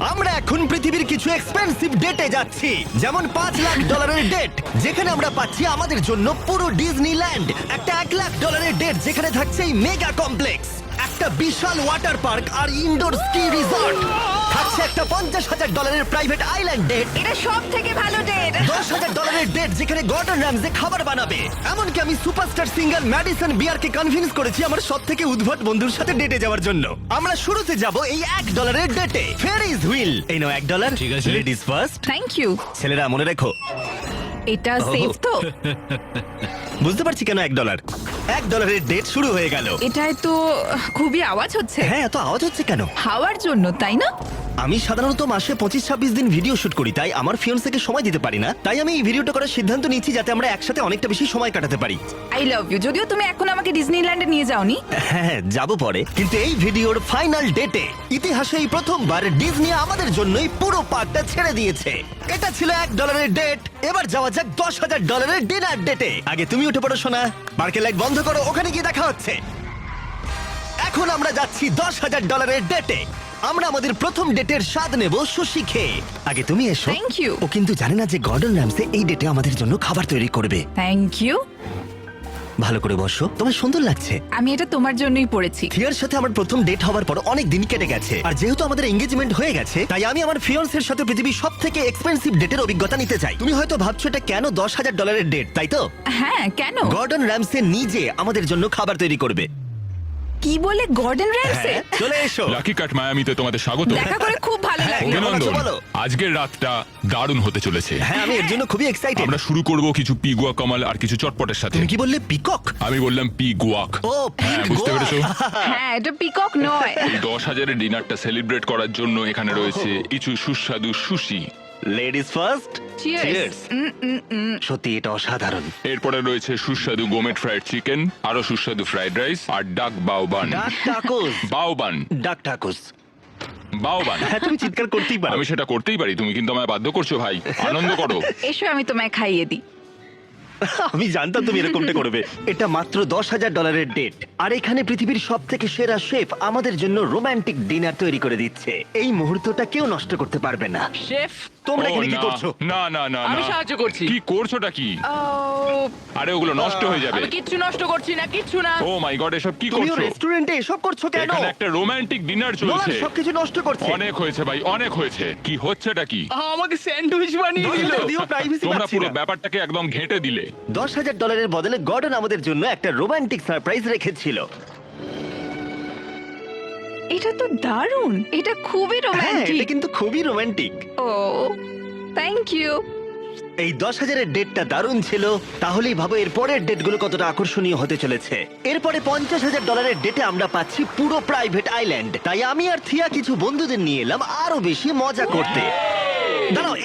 আমরা এখন পৃথিবীর কিছু এক্সপেন্সিভ ডেটে যাচ্ছি, যেমন $5,00,000 ডেট, যেখানে আমরা পাচ্ছি আমাদের জন্য পুরো ডিজনিল্যান্ড। একটা $1,00,000 ডেট, যেখানে থাকছে এই মেগা কমপ্লেক্স, একটা বিশাল ওয়াটার পার্ক আর ইনডোর স্কি রিসর্ট। থাকছে একটা $50,000 প্রাইভেট আইল্যান্ড ডেট, এটা সব থেকে ভালো ডেট। $10,000 ডেট, যেখানে গর্ডন র্যামজে খাবার বানাবে। এমনকি আমি সুপারস্টার সিঙ্গার ম্যাডিসন বিয়ারকে কনভিন্স করেছি আমার সব থেকে উদ্ভট বন্ধুর সাথে ডেটে যাওয়ার জন্য। আমরা শুরুতে যাব এই $1 ডেটে, ফেরিজ হুইল। এই নাও $1। ঠিক আছে। Ladies first. Thank you. ছেলেরা মনে রেখো। এটা সেফ তো? বুঝতে পারছি কেন $1 ডেট শুরু হয়ে গেল। এটায় তো খুবই আওয়াজ হচ্ছে। হ্যাঁ, এত আওয়াজ হচ্ছে কেন? হাওয়ার জন্য, তাই না? আমি সাধারণত মাসে 25-26 দিন ভিডিও শুট করি, তাই আমার ফিয়ন্সকে সময় দিতে পারি না। তাই আমি এই ভিডিওটা করার সিদ্ধান্ত নিয়েছি যাতে আমরা একসাথে অনেকটা বেশি সময় কাটাতে পারি। I love you. যদিও তুমি এখন আমাকে ডিজনিল্যান্ডে নিয়ে যাওনি। হ্যাঁ, যাব পরে। কিন্তু এই ভিডিওর ফাইনাল ডেটে ইতিহাসে এই প্রথমবার ডিজনি আমাদের জন্যই পুরো পার্কটা ছেড়ে দিয়েছে। এটা ছিল $1 ডেট। এবার যাওয়া যাক $10,000 ডিনার ডেটে। আগে তুমি উঠে পড়ো সোনা। পার্কের লাইট বন্ধ করো, ওখানে গিয়ে দেখা হচ্ছে। এখন আমরা যাচ্ছি $10,000 ডেটে। আমরা আমাদের প্রথম ডেটের স্বাদ নেব সুশি খেয়ে। আগে তুমি এসো। Thank you. ও কিন্তু জানে না যে গর্ডন র্যামসে এই ডেটে আমাদের জন্য খাবার তৈরি করবে। Thank you. ভালো করে বসো, তোমার সুন্দর লাগছে। আমি এটা তোমার জন্যই পড়েছি। থিয়ার সাথে আমার প্রথম ডেট হওয়ার পর অনেক দিন কেটে গেছে, আর যেহেতু আমাদের এঙ্গেজমেন্ট হয়ে গেছে, তাই আমি আমার ফিয়ান্সের সাথে পৃথিবীর সবথেকে এক্সপেন্সিভ ডেটের অভিজ্ঞতা নিতে চাই। তুমি হয়তো ভাবছো এটা কেন $10,000 ডেট, তাই তো? হ্যাঁ, কেন? গর্ডন র্যামসে নিজে আমাদের জন্য খাবার তৈরি করবে। কি বলে, গর্ডন র্যামসে? হ্যাঁ, চলে এসো। লাকি কাট মায়ামিতে তোমাদের স্বাগত। দেখা করে খুব ভালো হ্যাঁ, লাগলো। কেমন আছো অভিনন্দন। বলো? আজকের রাতটা দারুণ হতে চলেছে। হ্যাঁ, আমি এর জন্য খুবই এক্সাইটেড। আমরা শুরু করব কিছু পিগুয়া কামাল আর কিছু চটপটের সাথে। তুমি কি বললে, পিকক? আমি বললাম পিগুয়াক। ও, হ্যাঁ, বুঝতে পেরেছো? হ্যাঁ, এটা পিকক নয়। এই 10,000-এর ডিনারটা সেলিব্রেট করার জন্য এখানে রয়েছে কিছু সুস্বাদু সুশি। Ladies first. Cheers. সত্যি এটা অসাধারণ। এরপরে রয়েছে সুস্বাদু গোমেট ফ্রাইড চিকেন, আরো সুস্বাদু ফ্রাইড রাইস আর ডাক বাউবান। ডাক টাকোস। বাউবান। ডাক টাকোস। বাউবান। হ্যাঁ, তুমি চিৎকার করতেই পারো। আমি সেটা করতেই পারি, তুমি কিন্তু আমায় বাধ্য করছো ভাই। আনন্দ করো। এসো, আমি তোমায় খাইয়ে দিই। আমি জানতাম তুমি এরকমটা করবে। এটা মাত্র $10,000 ডেট, আর এখানে পৃথিবীর সব থেকে সেরা শেফ আমাদের জন্য রোমান্টিক ডিনার তৈরি করে দিচ্ছে। এই মুহূর্তটা কেউ নষ্ট করতে পারবে না। শেফ, তোমরা ও, এখানে কি না, করছো? না না না আমি না। সাহায্য করছি। কি করছোটা কি? ও, আরে ওগুলো নষ্ট হয়ে যাবে। আমি কিচ্ছু নষ্ট করছি না, কিচ্ছু না। ও মাই গড, এসব কি তুমিও করছো? রেস্টুরেন্টে এসব করছো কেন? এখানে একটা রোমান্টিক ডিনার নোলান চলছে। সবকিছু নষ্ট করছে। অনেক হয়েছে ভাই, অনেক হয়েছে। কি হচ্ছেটা কি? আমাকে স্যান্ডউইচ বানিয়ে দিল। যদিও প্রাইভেসি তোমরা পাচ্ছি পুরো না। ব্যাপারটাকে একদম ঘেঁটে দিলে। $10,000 বদলে গর্ডন আমাদের জন্য একটা রোমান্টিক সারপ্রাইজ রেখেছিল। এটা তো দারুণ। এটা খুবই হ্যাঁ, এটা রোমান্টিক। কিন্তু খুবই রোমান্টিক। O, thank you. এই 10,000-এর ডেটটা দারুণ ছিল, তাহলেই ভাবো এর পরের ডেটগুলো কতটা আকর্ষণীয় হতে চলেছে। এরপরে $50,000 ডেটে আমরা পাচ্ছি পুরো প্রাইভেট আইল্যান্ড। তাই আমি আর থিয়া কিছু বন্ধুদের নিয়ে এলাম আরো বেশি মজা করতে। দাঁড়াও,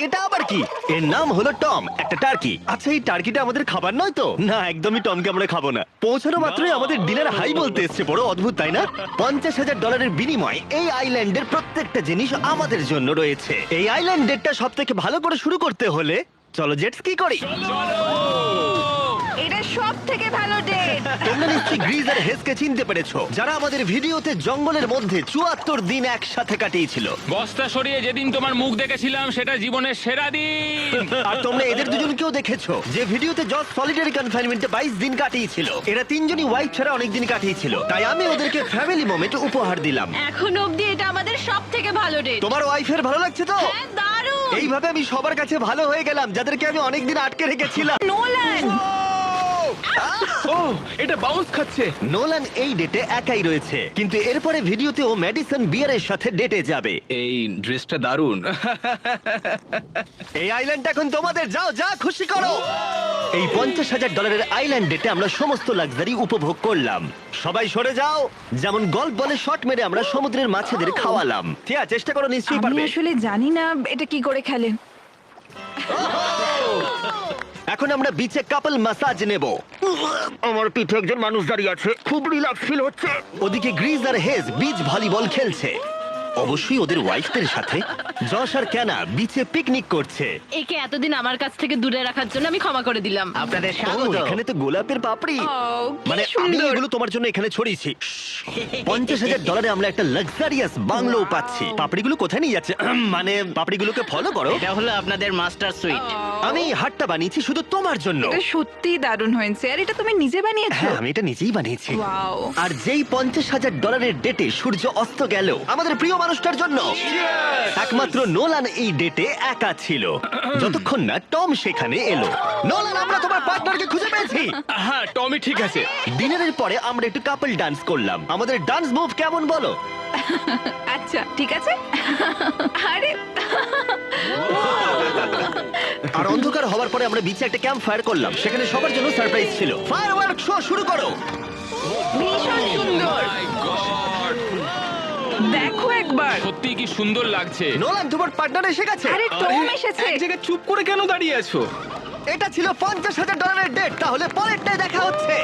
এটা আবার কি? এর নাম হলো টম, একটা টার্কি। আচ্ছা, এই টার্কিটা আমাদের খাবার নয় তো? না, একদমই টমকে আমরা খাবো না। পৌঁছানো মাত্রই আমাদের ডিনার হাই বলতে এসছে। বড় অদ্ভুত, তাই না? $50,000-এর বিনিময়ে এই আইল্যান্ডের প্রত্যেকটা জিনিস আমাদের জন্য রয়েছে। এই আইল্যান্ড ডেটটা সব থেকে ভালো করে শুরু করতে হলে চলো জেট স্কি করি। এটা সব থেকে ভালো ডেট। তোমরা নিশ্চয়ই গ্রিজ আর হেজকে চিনতে পেরেছো, যারা আমাদের ভিডিওতে জঙ্গলের মধ্যে 74 দিন একসাথে কাটিয়েছিল। বস্তা সরিয়ে যেদিন তোমার মুখ দেখেছিলাম সেটা জীবনের সেরা দিন। আর তোমরা এদের দুজনকেও দেখেছো, যে ভিডিওতে জজ সলিটারি কনফাইনমেন্টে 22 দিন কাটিয়েছিল। এরা তিনজনই ওয়াইফ ছাড়া অনেক দিন কাটিয়েছিল, তাই আমি ওদেরকে ফ্যামিলি মোমেন্ট উপহার দিলাম। এখন অবধি এটা আমাদের সব থেকে ভালো ডেট। তোমার ওয়াইফের ভালো লাগছে তো? দারুণ। এইভাবে আমি সবার কাছে ভালো হয়ে গেলাম, যাদেরকে আমি অনেকদিন আটকে রেখেছিলাম। নোলান, ও, এটা বাউন্স খাচ্ছে। নোলান এই ডেটে একাই রয়েছে, কিন্তু এরপরে ভিডিওতে ও ম্যাডিসন বিয়ারের সাথে ডেটে যাবে। এই ড্রেসটা দারুণ। এই আইল্যান্ড এখন তোমাদের, যাও যা খুশি করো। এই $50,000-এর আইল্যান্ড ডেটে আমরা সমস্ত লাক্সারি উপভোগ করলাম। সবাই সরে যাও। যেমন গল্ফ বলে শট মেরে আমরা সমুদ্রের মাছেদের খাওয়ালাম। ঠিক আছে, চেষ্টা করো, নিশ্চয়ই আমি পারবে। আসলে জানি না এটা কি করে খেলে। এখন আমরা বিচে কাপল ম্যাসাজ নেব। আমার পিঠে একজন মানুষ দাঁড়িয়ে আছে, খুব রিল্যাক্স ফিল হচ্ছে। ওদিকে গ্রিজ আর হেজ বিচ ভলিবল খেলছে। অবশ্যই ওদের ওয়াইফদের সাথে। যশ আর ক্যানা বিচে পিকনিক করছে। একে এতদিন আমার কাছ থেকে দূরে রাখার জন্য আমি ক্ষমা করে দিলাম। আপনাদের ও, স্বাগত। এখানে তো গোলাপের পাপড়ি। কি মানে আমি সুন্দর। এগুলো তোমার জন্য এখানে ছড়িয়েছি। $50,000 আমরা একটা লাক্সারিয়াস বাংলো পাচ্ছি। পাপড়িগুলো কোথায় নিয়ে যাচ্ছে? মানে পাপড়িগুলোকে ফলো করো। এটা হলো আপনাদের মাস্টার সুইট। আমি এই হাটটা বানিয়েছি শুধু তোমার জন্য। এটা সত্যি দারুণ হয়েছে। আর এটা তুমি নিজে বানিয়েছো? হ্যাঁ, আমি এটা নিজেই বানিয়েছি। ওয়াও। আর যেই $50,000 ডেটে সূর্য অস্ত গেল আমাদের প্রিয় মানুষটার জন্য, একমাত্র নোলান এই ডেটে একা ছিল, যতক্ষণ না টম সেখানে এলো। নোলান, আমরা তোমার পার্টনারকে খুঁজে পেয়েছি। হ্যাঁ টমি ঠিক আছে। ডিনারের পরে আমরা একটু কাপল ডান্স করলাম। আমাদের ডান্স মুভ কেমন বলো? আচ্ছা ঠিক আছে। আরে আর অন্ধকার হওয়ার পরে আমরা বিচে একটা ক্যাম্প ফায়ার করলাম। সেখানে সবার জন্য সারপ্রাইজ ছিল। ফায়ারওয়ার্ক শো শুরু করো। ভীষণ সুন্দর। দেখো একবার। সত্যি কি সুন্দর লাগছে। নোলান, তোমার পার্টনার এসে গেছে। আরে টম এসেছে। এক জায়গায় চুপ করে কেন দাঁড়িয়ে আছো? এটা ছিল $50,000 ডেট। তাহলে পরেরটায় দেখা হচ্ছে।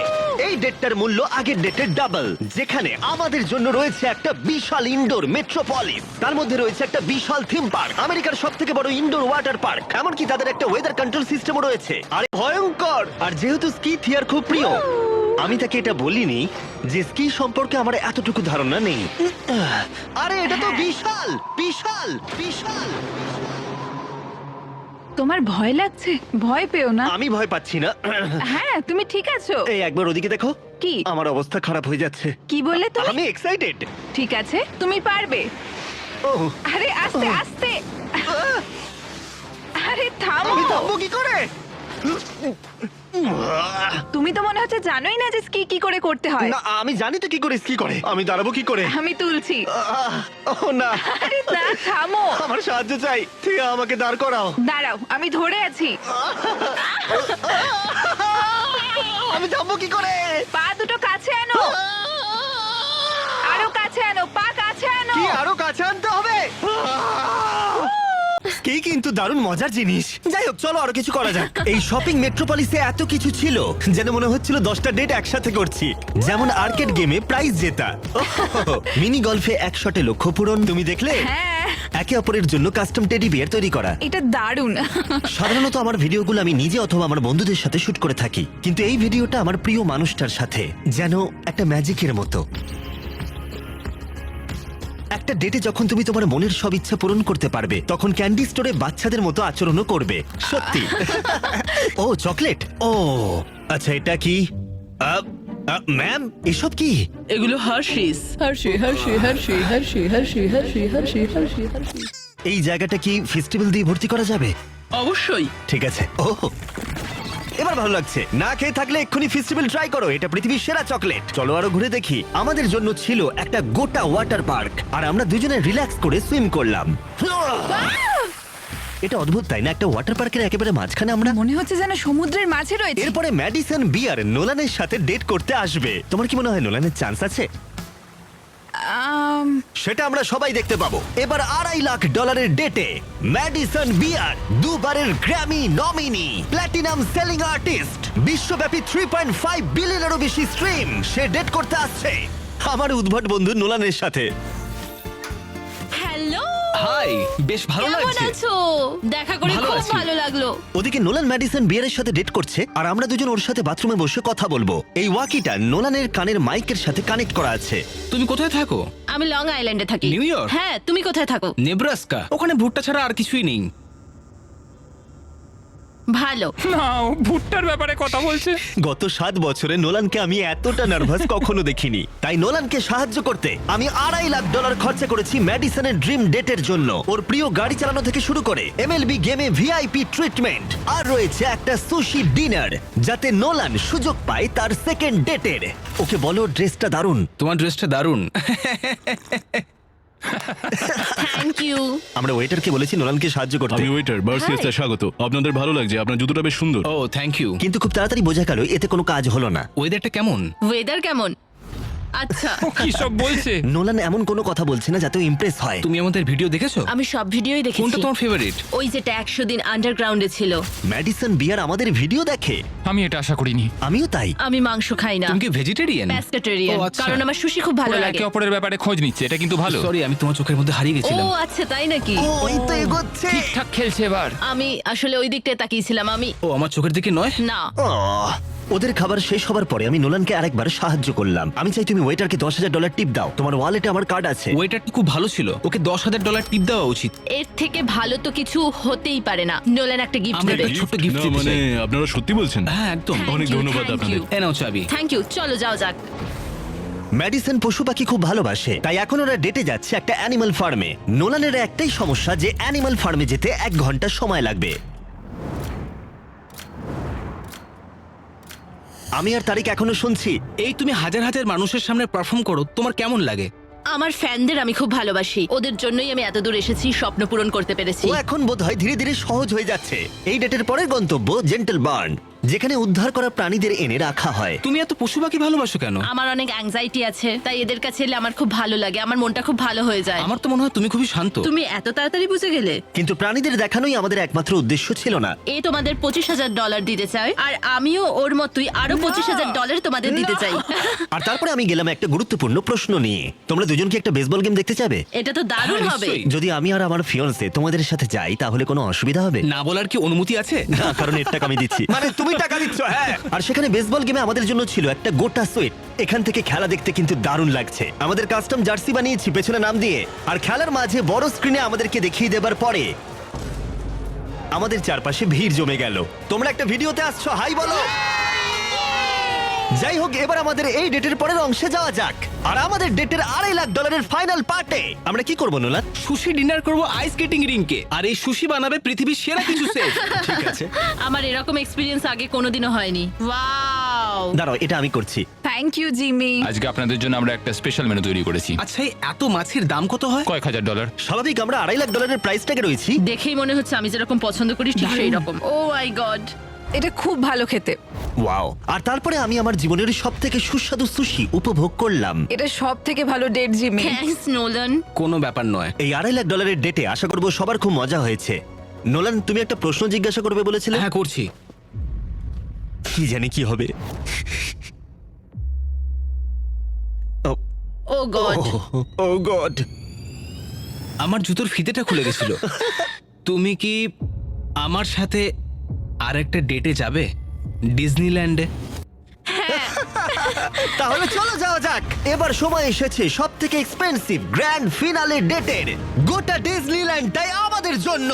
এই ডেটটার মূল্য আগের ডেটের ডাবল, যেখানে আমাদের জন্য রয়েছে একটা বিশাল ইনডোর মেট্রোপলিস। তার মধ্যে রয়েছে একটা বিশাল থিম পার্ক, আমেরিকার সবথেকে বড় ইনডোর ওয়াটার পার্ক। এমনকি তাদের একটা ওয়েদার কন্ট্রোল সিস্টেমও রয়েছে। আরে ভয়ঙ্কর! আর যেহেতু স্কি থিয়ার খুব প্রিয়, আমি তাকে এটা বলিনি যে স্কি সম্পর্কে আমার এতটুকু ধারণা নেই। আরে এটা তো বিশাল বিশাল বিশাল। তোমার ভয় লাগছে? ভয় পেও না। আমি ভয় পাচ্ছি না। হ্যাঁ তুমি ঠিক আছো। এই একবার ওদিকে দেখো। কি? আমার অবস্থা খারাপ হয়ে যাচ্ছে। কি বললে তুমি? আমি এক্সাইটেড। ঠিক আছে তুমি পারবে। ওহ, আরে আস্তে আস্তে। আরে থামো। আমি থামবো কি করে? তুমি তো মনে হচ্ছে জানোই না যে স্কি কি করে করতে হয়। না, আমি জানি তো কি করে স্কি করে। আমি দাঁড়াবো কি করে? আমি তুলছি। ও না, আরে না থামো। আমার সাহায্য চাই। ঠিক আমাকে দাঁড় করাও। দাঁড়াও আমি ধরে আছি। আমি থামবো কি করে? পা দুটো কাছে আনো। আরো কাছে আনো, পা কাছে আনো। কি আরো কাছে আনতে হবে? কি কিন্তু দারুণ মজার জিনিস। যাই হোক, চলো আরো কিছু করা যাক। এই শপিং মেট্রোপলিসে এত কিছু ছিল যেন মনে হচ্ছিল 10টা ডেট একসাথে করছি। যেমন আর্কেড গেমে প্রাইজ জেতা, মিনি গলফে এক শটে লক্ষ্য পূরণ। তুমি দেখলে? হ্যাঁ একে অপরের জন্য কাস্টম টেডি বিয়ার তৈরি করা। এটা দারুণ। সাধারণত আমার ভিডিওগুলো আমি নিজে অথবা আমার বন্ধুদের সাথে শুট করে থাকি, কিন্তু এই ভিডিওটা আমার প্রিয় মানুষটার সাথে, যেন একটা ম্যাজিকের মতো। একটা ডেটে যখন তুমি তোমার মনের সব ইচ্ছা পূরণ করতে পারবে, তখন ক্যান্ডি স্টোরে বাচ্চাদের মতো আচরণও করবে। সত্যি। ও চকলেট। ও আচ্ছা, এটা কি? ম্যাম, এসব কি? এগুলো Hershey's. Hershey Hershey Hershey Hershey Hershey Hershey Hershey Hershey Hershey. এই জায়গাটা কি ফেস্টিভ্যাল দিয়ে ভর্তি করা যাবে? অবশ্যই। ঠিক আছে। ও এবার ভালো লাগছে। না খেয়ে থাকলে এক্ষুনি ফেস্টিভ্যাল ট্রাই করো। এটা পৃথিবীর সেরা চকলেট। চলো আরো ঘুরে দেখি। আমাদের জন্য ছিল একটা গোটা ওয়াটার পার্ক, আর আমরা দুজনে রিল্যাক্স করে সুইম করলাম। এটা অদ্ভুত তাই না? একটা ওয়াটার পার্কের একেবারে মাঝখানে আমরা। মনে হচ্ছে যেন সমুদ্রের মাঝে রয়েছে। এরপরে ম্যাডিসন বিয়ার নোলানের সাথে ডেট করতে আসবে। তোমার কি মনে হয় নোলানের চান্স আছে? সেটা আমরা সবাই দেখতে পাবো। এবার $2.5 লাখ ডেটে ম্যাডিসন বিয়ার, দুবারের Grammy nominee, platinum selling artist, বিশ্বব্যাপী 3.5 বিলিয়নেরও বেশি স্ট্রিম, সে ডেট করতে আসছে আমার উদ্ভট বন্ধু নোলানের সাথে। হ্যালো হাই, বেশ ভালো লাগছে। আছো? দেখা করে ভালো খুব আছি। ভালো লাগলো। ওদিকে নোলান ম্যাডিসন বিয়ারের সাথে ডেট করছে, আর আমরা দুজন ওর সাথে বাথরুমে বসে কথা বলবো। এই ওয়াকিটা নোলানের কানের মাইকের সাথে কানেক্ট করা আছে। তুমি কোথায় থাকো? আমি লং আইল্যান্ডে থাকি। New York? হ্যাঁ তুমি কোথায় থাকো? নেব্রাস্কা। ওখানে ভুট্টা ছাড়া আর কিছুই নেই। ভালো। না, ও ভুট্টার ব্যাপারে কথা বলছে। গত 7 বছরে নোলানকে আমি এতটা নার্ভাস কখনো দেখিনি। তাই নোলানকে সাহায্য করতে আমি $2.5 লাখ খরচা করেছি ম্যাডিসনের ড্রিম ডেটের জন্য। ওর প্রিয় গাড়ি চালানো থেকে শুরু করে এমএলবি গেমে ভিআইপি ট্রিটমেন্ট, আর রয়েছে একটা সুশি ডিনার, যাতে নোলান সুযোগ পায় তার সেকেন্ড ডেটের। ওকে বলো ড্রেসটা দারুণ। তোমার ড্রেসটা দারুণ। Thank you. আমরা ওয়েটারকে বলেছি নোলানকে সাহায্য করতে, আমি ওয়েটার বার্সিয়াসে স্বাগত। আপনাদের ভালো লাগছে, আপনার জুতোটা বেশ সুন্দর। ও থ্যাংক ইউ। কিন্তু খুব তাড়াতাড়ি বোঝা গেল এতে কোনো কাজ হলো না। ওয়েদারটা কেমন? ওয়েদার কেমন? আচ্ছা কি সব বলছে? নোলান এমন কোনো কথা বলছে না যাতে ইমপ্রেস হয়। তুমি আমাদের ভিডিও দেখেছো? আমি সব ভিডিওই কোনটা দেখেছি। তোমার ফেভারিট? ওই যেটা 100 দিন আন্ডারগ্রাউন্ডে ছিল। ম্যাডিসন বিয়ার আমাদের ভিডিও দেখে। আমি এটা আশা করিনি। আমিও তাই। আমি মাংস খাই না, তুমি কি ভেজিটেরিয়ান? প্যাস্কেটেরিয়ান, ও, আচ্ছা। কারণ আমার সুশি খুব ভালো ওরা লাগে। একে অপরের ব্যাপারে খোঁজ নিচ্ছে, এটা কিন্তু ভালো। সরি, আমি তোমার চোখের মধ্যে হারিয়ে ও গেছিলাম। আচ্ছা, তাই নাকি? ও এই তো এগোচ্ছে। ঠিকঠাক খেলছে এবার। আমি আসলে ওই দিকটায় তাকিয়েছিলাম। আমি ও আমার চোখের দিকে নয়। না, আহ, ওদের খাবার শেষ হবার পরে আমি নোলানকে আরেকবার সাহায্য করলাম। আমি চাই তুমি ওয়েটারকে $10,000 টিপ দাও। তোমার ওয়ালেটে আমার কার্ড আছে। ওয়েটারটা খুব ভালো ছিল, ওকে $10,000 টিপ দেওয়া উচিত। এর থেকে ভালো তো কিছু হতেই পারে না। নোলান একটা গিফট আমরা দেবে। একটা ছোট্ট গিফট না দিতে মানে চাই। আপনারা সত্যি বলছেন? হ্যাঁ একদম। Thank অনেক you, ধন্যবাদ thank আপনাদের। you. এ নাও চাবি। থ্যাংক ইউ, চলো যাও যাক। ম্যাডিসন পশু পাখি খুব ভালোবাসে, তাই এখন ওরা ডেটে যাচ্ছে একটা অ্যানিমাল ফার্মে। নোলানের একটাই সমস্যা যে অ্যানিমাল ফার্মে যেতে 1 ঘন্টা সময় লাগবে। আমি আর তারিক এখনো শুনছি। এই তুমি হাজার হাজার মানুষের সামনে পারফর্ম করো, তোমার কেমন লাগে? আমার ফ্যানদের আমি খুব ভালোবাসি, ওদের জন্যই আমি এত দূর এসেছি, স্বপ্ন পূরণ করতে পেরেছি। ও এখন বোধহয় ধীরে ধীরে সহজ হয়ে যাচ্ছে। এই ডেটের পরের গন্তব্য জেন্টল বার্ন, যেখানে উদ্ধার করা প্রাণীদের এনে রাখা হয়। তুমি এত পশু পাখি ভালোবাসো কেন? আমার অনেক অ্যাংজাইটি আছে, তাই এদের কাছে এলে আমার খুব ভালো লাগে, আমার মনটা খুব ভালো হয়ে যায়। আমার তো মনে হয় তুমি খুবই শান্ত। তুমি এত তাড়াতাড়ি বুঝে গেলে? কিন্তু প্রাণীদের দেখানোই আমাদের একমাত্র উদ্দেশ্য ছিল না। এ তোমাদের $25,000 দিতে চায়, আর আমিও ওর মতোই আরো $25,000 তোমাদের দিতে চাই। আর তারপরে আমি গেলাম একটা গুরুত্বপূর্ণ প্রশ্ন নিয়ে। তোমরা দুজন কি একটা বেসবল গেম দেখতে চাবে? এটা তো দারুণ হ্যাঁ, হবে। নিশ্চয়ই। যদি আমি আর আমার ফিয়ন্সে তোমাদের সাথে যাই তাহলে কোনো অসুবিধা হবে? না বলার কি অনুমতি আছে? না, কারণ এর টাকা আমি দিচ্ছি। মানে তুমি টাকা দিচ্ছ? হ্যাঁ। আর সেখানে বেসবল গেমে আমাদের জন্য ছিল একটা গোটা সুইট। এখান থেকে খেলা দেখতে কিন্তু দারুণ লাগছে। আমাদের কাস্টম জার্সি বানিয়েছি পেছনে নাম দিয়ে, আর খেলার মাঝে বড় স্ক্রিনে আমাদেরকে দেখিয়ে দেবার পরে আমাদের চারপাশে ভিড় জমে গেল। তোমরা একটা ভিডিওতে আসছো, হাই বলো। যাই হোক, এবার আমাদের এই ডেটের পরের অংশে যাওয়া যাক। আর আমাদের ডেটের $2.5 লাখ ফাইনাল পার্টে আমরা কি করবো নোলান? সুশি ডিনার করব আইস স্কেটিং রিংকে, আর এই সুশি বানাবে পৃথিবীর সেরা কিছু সেফ। ঠিক আছে, আমার এরকম এক্সপিরিয়েন্স আগে কোনোদিনও হয়নি। ওয়াও! দাঁড়াও, এটা আমি করছি। Thank you Jimmy. আজকে আপনাদের জন্য আমরা একটা স্পেশাল মেনু তৈরি করেছি। আচ্ছা, এই এত মাছের দাম কত হয়? কয়েক হাজার ডলার। স্বাভাবিক, আমরা $2.5 লাখ প্রাইস ট্যাগে রয়েছি। দেখেই মনে হচ্ছে আমি যেরকম পছন্দ করি ঠিক সেই রকম। ও মাই গড! এটা খুব ভালো খেতে। ওয়াও! আর তারপরে আমি আমার জীবনের সবথেকে সুস্বাদু সুশি উপভোগ করলাম। এটা সব থেকে ভালো ডেট জিমি। Thanks Nolan. কোনো ব্যাপার নয়। এই $2.5 লাখ ডেটে আশা করবো সবার খুব মজা হয়েছে। নোলান, তুমি একটা প্রশ্ন জিজ্ঞাসা করবে বলেছিলে? হ্যাঁ করছি। কি জানি কি হবে। ও গড! ও গড! আমার জুতোর ফিতেটা খুলে গেছিল। তুমি কি আমার সাথে আরেকটা ডেটে যাবে ডিজনিল্যান্ডে? তাহলে চলো যাওয়া যাক। এবার সময় এসেছে সব থেকে এক্সপেন্সিভ গ্র্যান্ড ফিনালে ডেটের। গোটা ডিজনিল্যান্ডটাই আমাদের জন্য।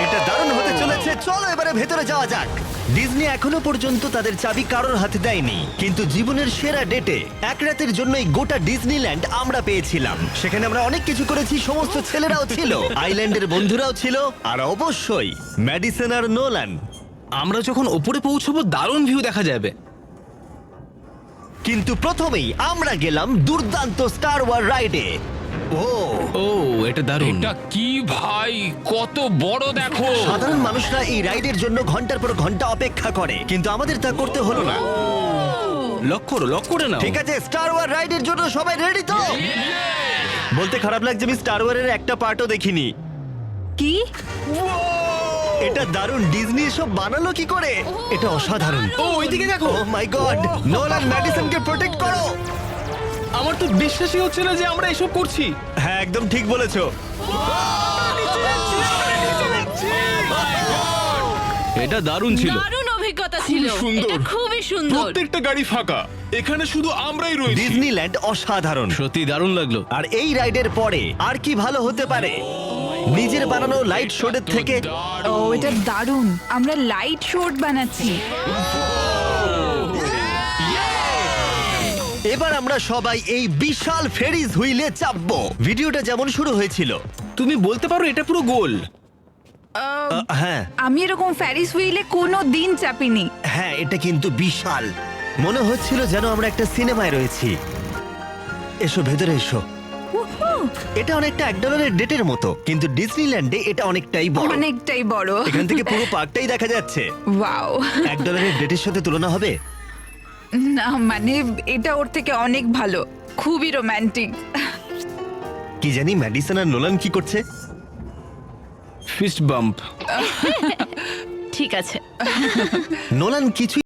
এটা দারুণ হতে চলেছে। চলো এবারে ভেতরে যাওয়া যাক। ডিজনি এখনো পর্যন্ত তাদের চাবি কারোর হাতে দেয়নি, কিন্তু জীবনের সেরা ডেটে এক রাতের জন্য এই গোটা ডিজনিল্যান্ড আমরা পেয়েছিলাম। সেখানে আমরা অনেক কিছু করেছি, সমস্ত ছেলেরাও ছিল, আইল্যান্ডের বন্ধুরাও ছিল, আর অবশ্যই ম্যাডিসন আর নোলান। আমরা যখন ওপরে পৌঁছবো দারুণ ভিউ দেখা যাবে। কিন্তু প্রথমেই আমরা গেলাম দুর্দান্ত স্টার ওয়ার রাইডে। ও এটা দারুণ। এটা কি ভাই, কত বড় দেখো। সাধারণ মানুষরা এই রাইডের জন্য ঘন্টার পর ঘন্টা অপেক্ষা করে, কিন্তু আমাদের তা করতে হলো না। লক করে নাও। ঠিক আছে, স্টার ওয়ার রাইডের জন্য সবাই রেডি তো? বলতে খারাপ লাগছে, আমি স্টার ওয়ারের একটা পার্টও দেখিনি। কি? এটা দারুণ। ডিজনি এসব বানালো কি করে? এটা অসাধারণ। ও ওইদিকে দেখো। ও মাই গড! নোলান, ম্যাডিসনকে প্রোটেক্ট করো। আমার তো বিশ্বাসই হচ্ছে না যে আমরা এসব করছি। হ্যাঁ, একদম ঠিক বলেছো। এটা দারুণ ছিল। দারুণ অভিজ্ঞতা ছিল। সুন্দর। এটা খুবই সুন্দর। প্রত্যেকটা গাড়ি ফাঁকা, এখানে শুধু আমরাই রয়েছি। ডিজনিল্যান্ড অসাধারণ। সত্যি দারুণ লাগলো। আর এই রাইডের পরে আর কি ভালো হতে পারে নিজের বানানো লাইট শোডের থেকে? ও এটা দারুণ। আমরা লাইট শোট বানাচ্ছি। এবার আমরা সবাই এই বিশাল ফেরিজ হুইলে চাপবো। ভিডিওটা যেমন শুরু হয়েছিল। তুমি বলতে পারো এটা পুরো গোল। হ্যাঁ আমি এরকম ফ্যারিস হুইলে কোনো দিন চাপিনি। হ্যাঁ, এটা কিন্তু বিশাল। মনে হচ্ছিল যেন আমরা একটা সিনেমায় রয়েছি। এসো ভেতরে এসো। এটা অনেকটা $1 ডেটের মতো, কিন্তু ডিজনিল্যান্ডে এটা অনেকটাই বড়। অনেকটাই বড়। এখান থেকে পুরো পার্কটাই দেখা যাচ্ছে। ওয়াও! $1 ডেটের সাথে তুলনা হবে? না মানে এটা ওর থেকে অনেক ভালো, খুবই রোমান্টিক। কি জানি ম্যাডিসন আর নোলান কি করছে। Fist bump. ঠিক আছে। নোলান কিছু